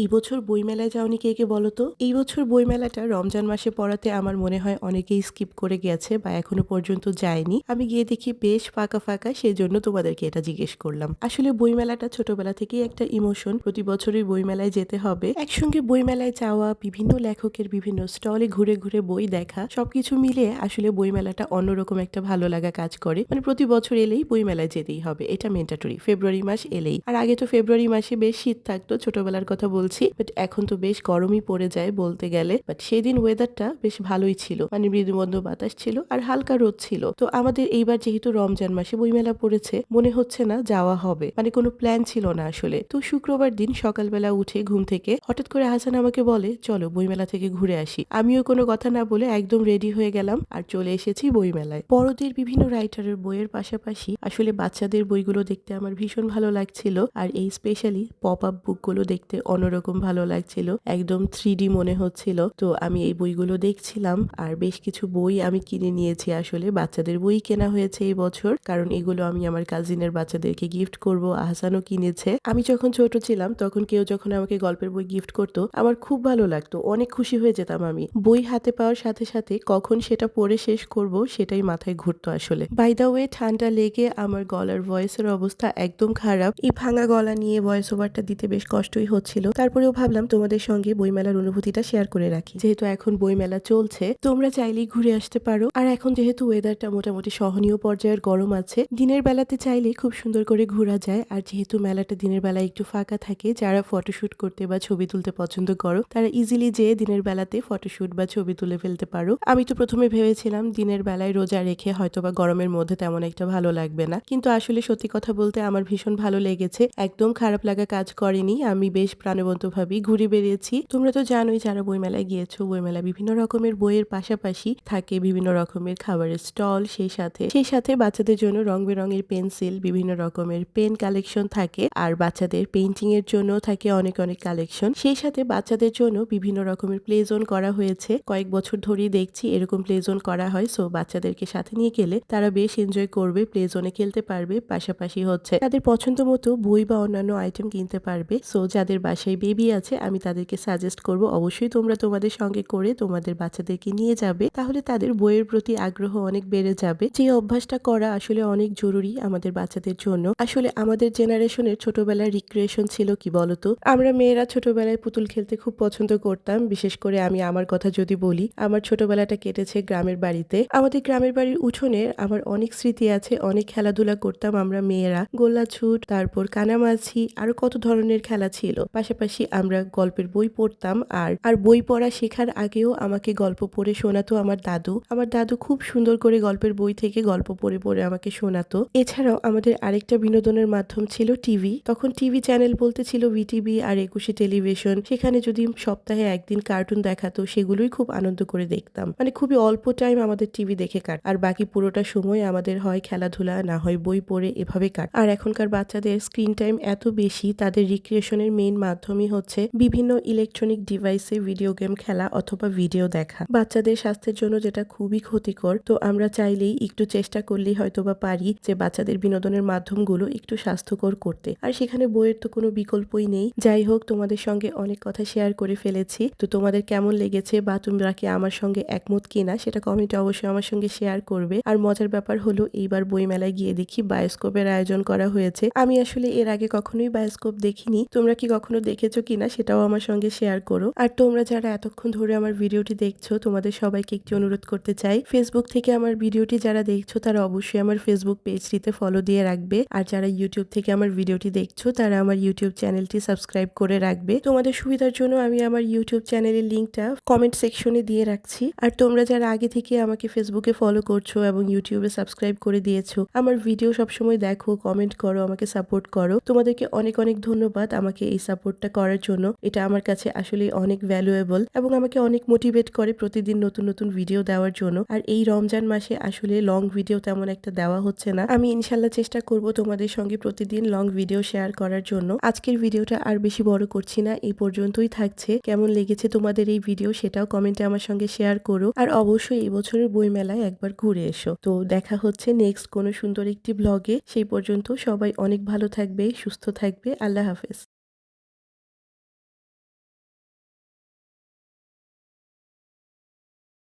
এই বছর বইমেলায় যাওনি কে কে বলো তো? এই বছর বইমেলাটা রমজান মাসে পড়াতে আমার মনে হয় অনেকেই স্কিপ করে গেছে বা এখনো পর্যন্ত যায়নি। আমি গিয়ে দেখি বেশ ফাঁকা ফাঁকা, সেজন্য তোমাদেরকে এটা জিজ্ঞেস করলাম। আসলে বইমেলাটা ছোটবেলা থেকেই একটা ইমোশন, প্রতি বছরই বইমেলায় যেতে হবে। একসঙ্গে বইমেলায় যাওয়া, বিভিন্ন লেখকের বিভিন্ন স্টলে ঘুরে ঘুরে বই দেখা, সবকিছু মিলিয়ে আসলে বইমেলাটা অন্যরকম একটা ভালো লাগা কাজ করে। মানে প্রতি বছর এলেই বইমেলায় যেতেই হবে, এটা মেন্ডেটরি। ফেব্রুয়ারি মাস এলেই, আর আগে তো ফেব্রুয়ারি মাসে বেশ শীত থাকতো, ছোটবেলার কথা বলছি, বাট এখন তো বেশ গরমই পড়ে যায় বলতে গেলে। বাট সেদিন ওয়েদারটা বেশ ভালোই ছিল, মানে মৃদুমন্দ বাতাস ছিল আর হালকা রোদ ছিল। তো আমাদের এইবার যেহেতু রমজান মাসে বইমেলা পড়েছে, মনে হচ্ছে না যাওয়া হবে, মানে কোনো প্ল্যান ছিল না আসলে। তো শুক্রবার দিন সকালবেলা উঠে ঘুম থেকে হঠাৎ করে হাসান আমাকে বলে, চলো বইমেলা থেকে ঘুরে আসি। আমিও কোনো কথা না বলে একদম রেডি হয়ে গেলাম আর চলে এসেছি বইমেলায়। বড়দের বিভিন্ন রাইটারের বইয়ের পাশাপাশি আসলে বাচ্চাদের বইগুলো দেখতে আমার ভীষণ ভালো লাগছিল, আর এই স্পেশালি পপ আপ বুকগুলো দেখতে অন্যরকম ভালো লাগছিল, একদম 3D মনে হচ্ছিল। তো আমি এই বইগুলো দেখছিলাম, আর বেশ কিছু বই আমি কিনে নিয়েছি। আসলে বাচ্চাদের বই কেনা হয়েছে এই বছর, কারণ এগুলো আমি আমার কাজিনের বাচ্চাদেরকে গিফট করব। আহসানও কিনেছে। আমি যখন ছোট ছিলাম তখন কেউ যখন আমাকে গল্পের বই গিফট করতো, আমার খুব ভালো লাগতো, অনেক খুশি হয়ে যেতাম আমি। বই হাতে পাওয়ার সাথে সাথে কখন সেটা পড়ে শেষ করব সেটাই মাথায় ঘুরতো আসলে। বাই দা ওয়ে, ঠান্ডা লেগে আমার গলার ভয়েসের অবস্থা একদম খারাপ। এই ভাঙা গলা নিয়ে ভয়েস ওভারটা দিতে বেশ কষ্টই হচ্ছিল। তারপরেও ভাবলাম তোমাদের সঙ্গে বইমেলার অনুভূতিটা শেয়ার করে রাখি, যেহেতু এখন বইমেলা চলছে। তোমরা চাইলেই ঘুরে আসতে পারো। আর এখন যেহেতু ওয়েদারটা মোটামুটি সহনীয় পর্যায়ের গরম আছে, দিনের বেলাতে চাইলে খুব সুন্দর করে ঘোরা যায়। আর যেহেতু মেলাটা দিনের বেলায় একটু ফাঁকা থাকে, যারা ফটোশুট করতে বা ছবি তুলতে পছন্দ করো তারা ইজিলি যেয়ে দিনের বেলাতে ফটোশুট বা ছবি তুলে ফেলতে পারো। আমি তো প্রথমে ভেবেছিলাম দিনের বেলায় রোজা রেখে হয়তো বা গরমের মধ্যে তেমন একটা ভালো লাগবে না, কিন্তু আসলে সত্যি কথা বলতে আমার ভীষণ ভালো লেগেছে, একদম খারাপ লাগা কাজ করেনি। আমি বেশ প্রাণবন্ত ভাবেই ঘুরে বেরিয়েছি। তোমরা তো জানোই, যারা বইমেলায় গিয়েছো, বইমেলায় বিভিন্ন রকমের বইয়ের পাশাপাশি থাকে বিভিন্ন রকমের খাবারের স্টল, সেই সাথে বাচ্চাদের জন্য রং বেরঙের পেন্সিল, বিভিন্ন রকমের পেন কালেকশন থাকে, আর বাচ্চাদের পেইন্টিং এর জন্য থাকে অনেক অনেক কালেকশন। সেই সাথে বাচ্চাদের জন্য বিভিন্ন রকমের প্লে জোন করা হয়েছে, কয়েক বছর ধরেই দেখছি এরকম প্লে জোন করা হয়। সো বাচ্চাদেরকে সাথে নিয়ে গেলে তারা বেশ এনজয় করবে, প্লে জোনে খেলতে পারবে, পাশাপাশি হচ্ছে তাদের পছন্দ মতো বই বা অন্যান্য আইটেম কিনতে পারবে। সো যাদের বাসায় বেবি আছে, আমি তাদেরকে সাজেস্ট করব অবশ্যই তোমরা তোমাদের সঙ্গে করে তোমাদের বাচ্চাদেরকে নিয়ে যাবে, তাহলে তাদের বইয়ের প্রতি আগ্রহ অনেক বেড়ে যাবে। যে অভ্যাসটা করা আসলে অনেক জরুরি আমাদের বাচ্চাদের জন্য। আসলে আমাদের জেনারেশনের ছোটবেলার রিক্রিয়েশন ছিল কি বলতো, আমরা মেয়েরা ছোটবেলায় পুতুল খেলতে খুব পছন্দ করতাম। বিশেষ করে আমি আমার কথা যদি বলি, আমার ছোটবেলাটা কেটেছে গ্রামের বাড়িতে। আমাদের গ্রামের বাড়ির উঠোনের আমার অনেক স্মৃতি আছে, অনেক খেলাধুলা করতাম আমরা মেয়েরা, গোল্লা ছুট, তারপর কানামাছি, আরো কত ধরনের খেলা ছিল। পাশাপাশি আমরা গল্পের বই পড়তাম, আর বই পড়া শেখার আগেও আমাকে গল্প পড়ে শোনাতো আমার দাদু। আমার দাদু খুব সুন্দর করে গল্পের বই থেকে গল্প পড়ে পড়ে আমাকে শোনাতো। এছাড়াও আমাদের আরেকটা বিনোদনের মাধ্যম ছিল টিভি। তখন টিভি চ্যানেল বলতে ছিল ভিটিভি আর একুশে টেলিভিশন। সেখানে যদি সপ্তাহে একদিন কার্টুন দেখাতো, সেগুলোই খুব আনন্দ করে দেখতাম। মানে খুবই অল্প টাইম আমাদের টিভি দেখে কাট, আর বাকি পুরোটা সময় আমাদের হয় খেলাধুলা, না হয় বই পড়ে, এভাবে কাট। আর এখনকার বাচ্চাদের স্ক্রিন টাইম এত বেশি, তাদের রিক্রিয়েশনের মেইন মাধ্যমই হচ্ছে বিভিন্ন ইলেকট্রনিক ডিভাইসে ভিডিও গেম খেলা অথবা ভিডিও দেখা। বাচ্চাদের স্বাস্থ্যের জন্য যেটা খুবই ক্ষতিকর। তো আমরা চাইলেই একটু চেষ্টা করলেই হয়তোবা পারি যে বাচ্চাদের বিনোদনের মাধ্যমগুলো একটু স্বাস্থ্যকর করতে। আর সেখানে বইয়ের তো কোনো বিকল্পই নেই। যাই হোক, তোমাদের সঙ্গে অনেক কথা শেয়ার করে ফেলেছি। তো তোমাদের কেমন লেগেছে বা তোমরা কি আমার সঙ্গে একমত কিনা সেটা কমেন্টে অবশ্যই আমার সঙ্গে শেয়ার করবে। আর মজার ব্যাপার হলো, এইবার বইমেলায় গিয়ে দেখি বায়োস্কোপের আয়োজন করা হয়েছে। আমি আসলে এর আগে কখনোই বায়োস্কোপ দেখিনি। তোমরা কি কখনো দেখেছো কিনা সেটাও আমার সঙ্গে শেয়ার করো। আর তোমরা যারা এতক্ষণ ধরে আমার ভিডিওটি দেখছো, তোমাদের সবাইকে একটি অনুরোধ করতে চাই, ফেসবুক থেকে আমার ভিডিওটি যারা দেখছো তারা অবশ্যই আমার ফেসবুক পেজটিতে ফলো দিয়ে রাখবে। আর যারা ইউটিউব থেকে আমার ভিডিওটি দেখছো তারা আমার ইউটিউব চ্যানেলটি সাবস্ক্রাইব করে রাখবে। তোমাদের সুবিধার জন্য আমি আমার ইউটিউব চ্যানেলের লিঙ্কটা কমেন্ট সেকশনে দিয়ে রাখছি। আর তোমরা যারা আগে থেকে আমাকে ফেসবুকে ফলো করছো এবং ইউটিউবে সাবস্ক্রাইব করে দিয়েছো, আমার ভিডিও সবসময় দেখো, কমেন্ট করো, আমাকে সাপোর্ট করো, তোমাদেরকে অনেক অনেক ধন্যবাদ আমাকে এই সাপোর্টটা করার জন্য। এটা আমার কাছে আসলে অনেক ভ্যালুয়েবল এবং আমাকে অনেক মোটিভেট করে প্রতিদিন নতুন নতুন ভিডিও দেওয়ার জন্য। আর এই রমজান মাসে আসলে লং ভিডিও তেমন একটা দেওয়া হচ্ছে না। আমি ইনশাল্লাহ চেষ্টা করব তোমাদের সঙ্গে প্রতিদিন লং ভিডিও শেয়ার করার জন্য। আজকের ভিডিওটা আর বেশি বড় করছি না, এই পর্যন্তই থাকছে। কেমন লেগেছে তোমাদের এই ভিডিও সেটাও কমেন্টে আমার সঙ্গে শেয়ার করো। আর অবশ্যই এই বছরের বইমেলায় একবার ঘুরে এসো। তো দেখা হচ্ছে নেক্সট কোনো সুন্দর একটি ব্লগে। সেই পর্যন্ত সবাই অনেক ভালো থাকবে, সুস্থ থাকবে। আল্লাহ হাফেজ।